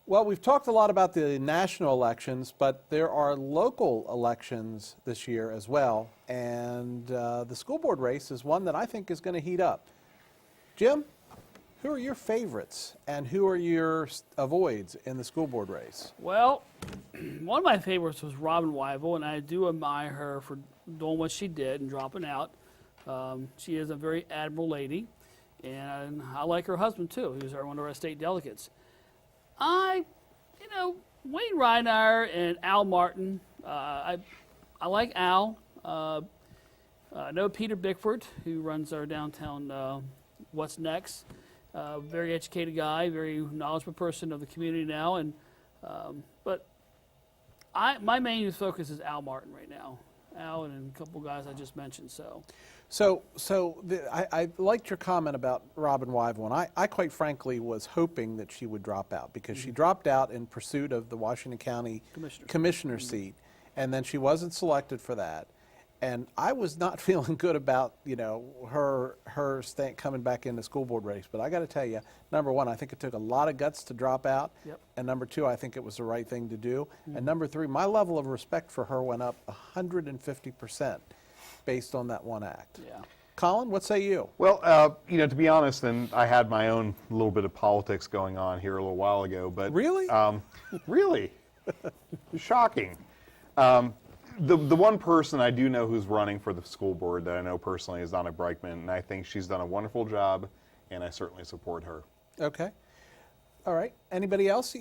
Well, we've talked a lot about the national elections, but there are local elections this year as well, and the school board race is one that I think is going to heat up. Jim, who are your favorites, and who are your avoids in the school board race? Well, one of my favorites was Robin Wyville, and I do admire her for doing what she did and dropping out. She is a very admirable lady, and I like her husband too, who's one of our state delegates. Wayne Reinauer and Al Martin. I like Al. I know Peter Bickford, who runs our downtown What's Next. Very educated guy, very knowledgeable person of the community now. And but my main focus is Al Martin right now. Al and a couple guys I just mentioned. I liked your comment about Robin Wyville, and I quite frankly was hoping that she would drop out because she dropped out in pursuit of the Washington County Commissioner seat, and then she wasn't selected for that. And I was not feeling good about her coming back in the school board race. But I got to tell you, number one, I think it took a lot of guts to drop out, and number two, I think it was the right thing to do. And number three, my level of respect for her went up 150% based on that one act. Yeah. Colin, what say you? Well, to be honest, and I had my own little bit of politics going on here a little while ago, but really, really, shocking. The one person I do know who's running for the school board that I know personally is Donna Breichman, and I think she's done a wonderful job, and I certainly support her. Okay. All right. Anybody else?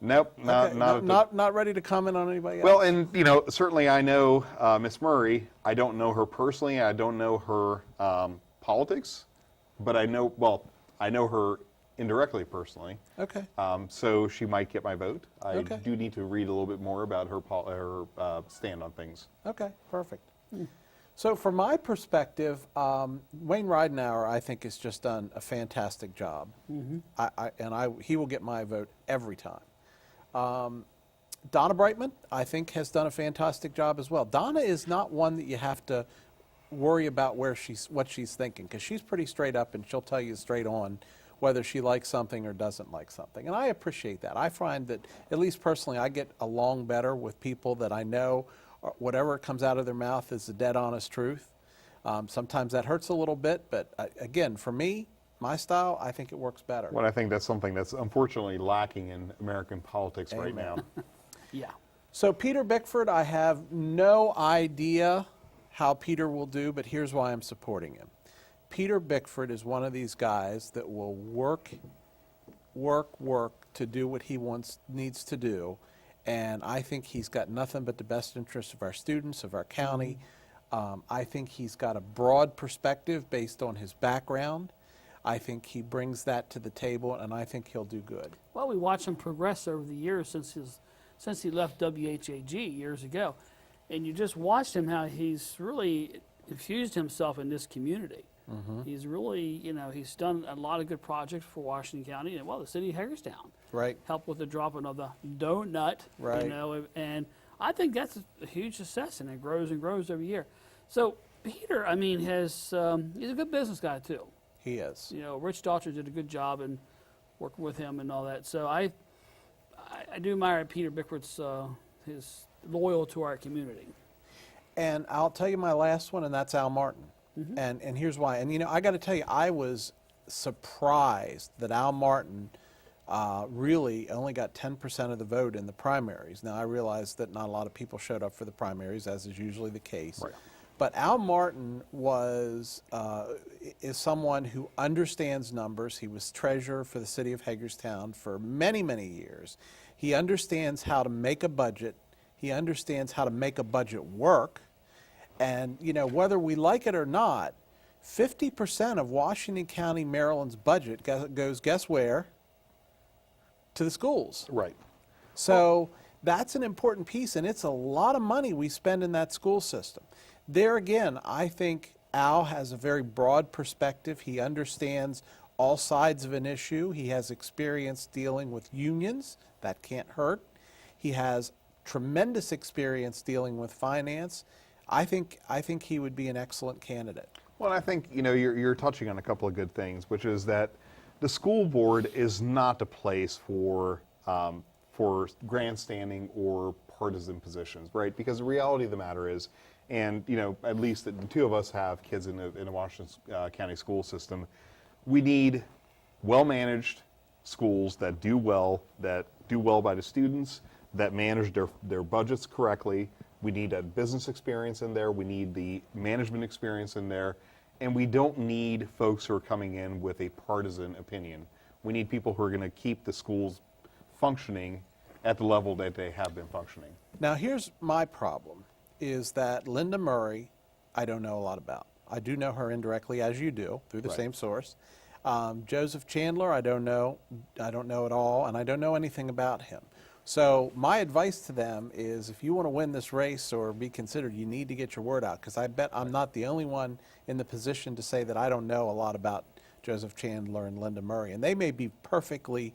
Nope, not ready to comment on anybody else. Well, and certainly I know Miss Murray. I don't know her personally. I don't know her politics, but I know her indirectly personally. Okay. So she might get my vote. I Okay. do need to read a little bit more about her stand on things. Okay. Perfect. So from my perspective, Wayne Ridenauer, I think, has just done a fantastic job. He will get my vote every time. Donna Brightman, I think, has done a fantastic job as well. Donna is not one that you have to worry about what she's thinking, because she's pretty straight up and she'll tell you straight on whether she likes something or doesn't like something. And I appreciate that. I find that, at least personally, I get along better with people that I know whatever comes out of their mouth is the dead honest truth. Sometimes that hurts a little bit, but again, for me, my style, I think it works better. Well, I think that's something that's unfortunately lacking in American politics right now. Yeah. So Peter Bickford, I have no idea how Peter will do, but here's why I'm supporting him. Peter Bickford is one of these guys that will work to do what he needs to do, and I think he's got nothing but the best interests of our students, of our county. I think he's got a broad perspective based on his background. I think he brings that to the table, and I think he'll do good. Well, we watched him progress over the years since he left WHAG years ago, and you just watched him how he's really infused himself in this community. He's really, he's done a lot of good projects for Washington County and, the city of Hagerstown. Right. Helped with the dropping of the donut. Right. And I think that's a huge success, and it grows and grows every year. So Peter, he's a good business guy too. He is. Rich Daughtry did a good job in working with him and all that. So I do admire Peter Bickford's his loyal to our community. And I'll tell you my last one, and that's Al Martin. And here's why. And I got to tell you, I was surprised that Al Martin really only got 10% of the vote in the primaries. Now, I realize that not a lot of people showed up for the primaries, as is usually the case. Right. But Al Martin is someone who understands numbers. He was treasurer for the city of Hagerstown for many, many years. He understands how to make a budget. He understands how to make a budget work. And, whether we like it or not, 50% of Washington County, Maryland's budget goes, guess where? To the schools. Right. So that's an important piece, and it's a lot of money we spend in that school system. There again, I think Al has a very broad perspective. He understands all sides of an issue. He has experience dealing with unions. That can't hurt. He has tremendous experience dealing with finance. I think he would be an excellent candidate. Well, I think you're touching on a couple of good things, which is that the school board is not the place for grandstanding or partisan positions, right? Because the reality of the matter is, and at least the two of us have kids in the Washington County school system, we need well-managed schools that do well by the students, that manage their budgets correctly. We need a business experience in there. We need the management experience in there. And we don't need folks who are coming in with a partisan opinion. We need people who are going to keep the schools functioning at the level that they have been functioning. Now, here's my problem, is that Linda Murray, I don't know a lot about. I do know her indirectly, as you do, through the Right. same source. Joseph Chandler, I don't know at all, and I don't know anything about him. So my advice to them is, if you want to win this race or be considered, you need to get your word out, because I bet I'm not the only one in the position to say that I don't know a lot about Joseph Chandler and Linda Murray, and they may be perfectly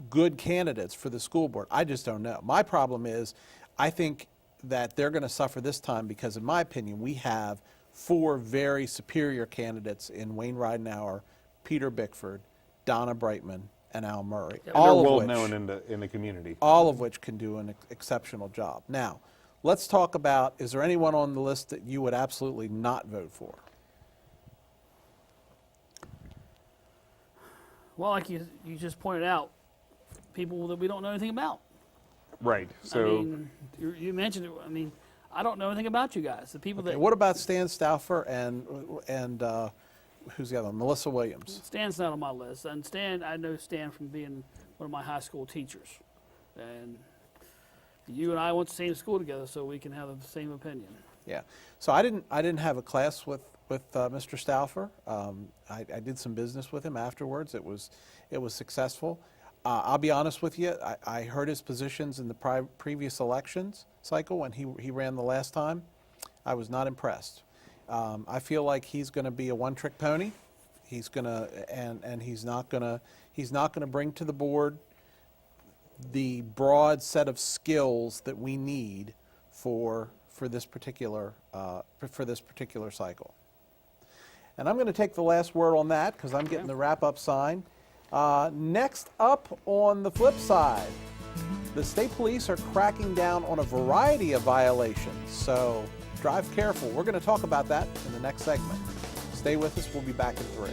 good candidates for the school board. I just don't know. My problem is, I think that they're going to suffer this time because, in my opinion, we have 4 very superior candidates in Wayne Ridenhour, Peter Bickford, Donna Brightman, and Al Murray. Yeah, And they're all well of which, known in the community. all of which can do an exceptional job. Now, let's talk about, is there anyone on the list that you would absolutely not vote for? Well, like you just pointed out, people that we don't know anything about. Right. So I mean, you mentioned it. I mean, I don't know anything about you guys. The people Okay, that what about Stan Stauffer and who's the other one? Melissa Williams. Stan's not on my list. And Stan, I know Stan from being one of my high school teachers. And you and I went to the same school together, so we can have the same opinion. Yeah. So I didn't have a class with Mr. Stauffer. I did some business with him afterwards. It was successful. I'll be honest with you. I heard his positions in the previous elections cycle when he ran the last time. I was not impressed. I feel like he's going to be a one-trick pony. He's going to and he's not going to bring to the board the broad set of skills that we need for this particular cycle. And I'm going to take the last word on that because I'm getting the wrap-up sign. Next up on the flip side, the state police are cracking down on a variety of violations, so drive careful. We're going to talk about that in the next segment. Stay with us. We'll be back in 3.